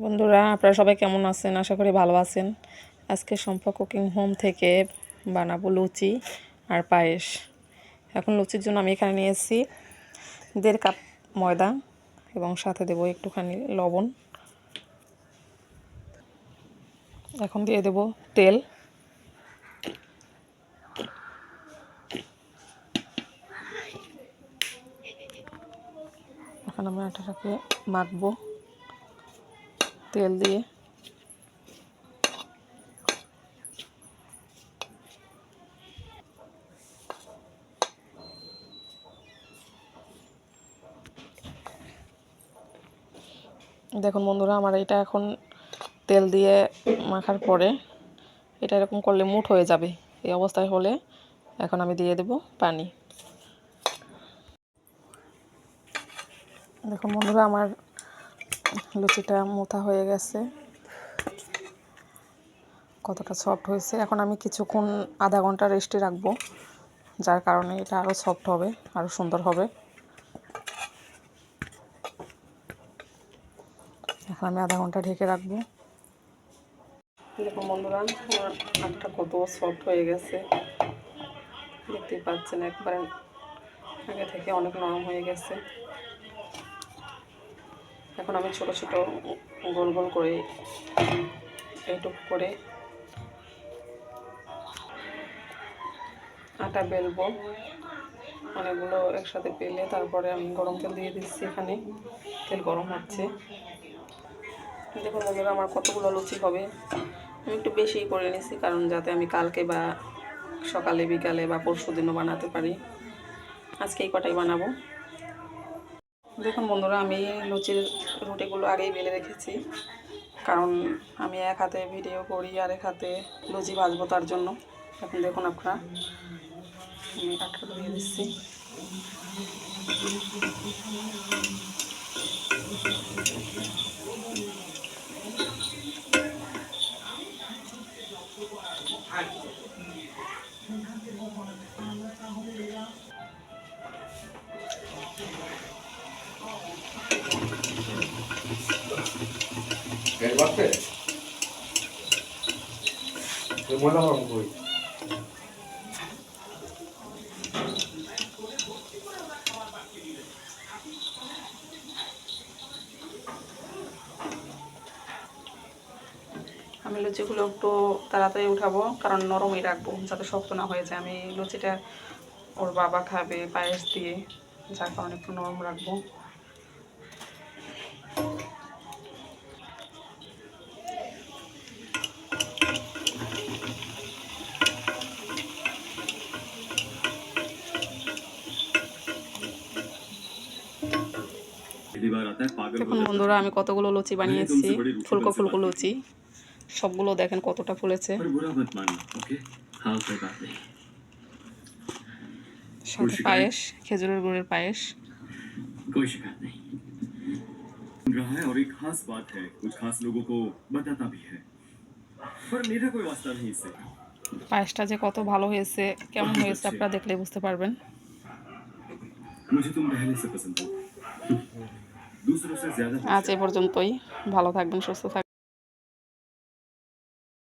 বন্ধুরা, আপনারা সবাই কেমন আছেন? আশা করি ভালো আছেন। আজকে সম্পা কুকিং হোম থেকে বানাবো লুচি আর পায়েস। এখন লুচির জন্য আমি এখানে নিয়েছি 1.5 কাপ ময়দা এবং সাথে দেব একটুখানি লবণ। এখন দিয়ে দেব তেল। এখন আমি আটাটাকে মাখবো তেল দিয়ে। দেখুন বন্ধুরা, আমার এটা এখন তেল দিয়ে মাখার পরে এটা এরকম করলে মুঠ হয়ে যাবে। এই অবস্থায় হলে এখন আমি দিয়ে দেব পানি। দেখুন বন্ধুরা, আমার লুচিটা মোথা হয়ে গেছে, কতটা সফট হয়েছে। এখন আমি কিছুক্ষণ আধা ঘন্টা রেস্টে রাখবো, যার কারণে এটা আরও সফট হবে, আরও সুন্দর হবে। এখন আমি আধা ঘন্টা ঢেকে রাখবো। দেখুন বন্ধুরা, আমার আটটা কত সফট হয়ে গেছে, দেখতেই পাচ্ছেন, একবারে আগে থেকে অনেক নরম হয়ে গেছে। এখন আমি ছোট ছোট গোল গোল করে এইটুকু করে আটা বেলবো। অনেকগুলো একসাথে পেলে তারপরে আমি গরম তেল দিয়ে দিচ্ছি। এখানে তেল গরম হচ্ছে। দেখুন বন্ধুরা, আমার কতগুলো লুচি হবে। আমি একটু বেশিই করে নিয়েছি, কারণ যাতে আমি কালকে বা সকালে বিকালে বা পরশু দিনও বানাতে পারি। আজকে এই কটাই বানাবো। দেখুন বন্ধুরা, আমি লুচির রুটিগুলো আগেই বেলে রেখেছি, কারণ আমি এক হাতে ভিডিও করি আর এক হাতে লুচি ভাজবো, তার জন্য। এখন দেখুন আপনারা, আমি আটা দিয়ে দিচ্ছি। আমি লুচিগুলো একটু তাড়াতাড়ি উঠাবো, কারণ নরমই রাখবো, যাতে শক্ত না হয়ে যায়। আমি লুচিটা ওর বাবা খাবে পায়েস দিয়ে, যার কারণে একটু নরম রাখবো। দেখুন বন্ধুরা, আমি কতগুলো লুচি বানিয়েছি, ফুলকো ফুলকো লুচি। সবগুলো দেখেন কতটা ফুলেছে। সাথে পায়েস, খেজুরের গুড়ের পায়েস। रहा है और एक खास बात है, कुछ खास लोगों को बताता भी है, पर मेरा कोई वास्ता नहीं इससे। পায়েসটা যে কত ভালো হয়েছে, কেমন হয়েছে আপনারা দেখলে বুঝতে পারবেন। मुझे तुम पहले से पसंद हो, दूसरों से ज्यादा। আজ এই পর্যন্তই। ভালো থাকবেন, সুস্থ থাকবেন।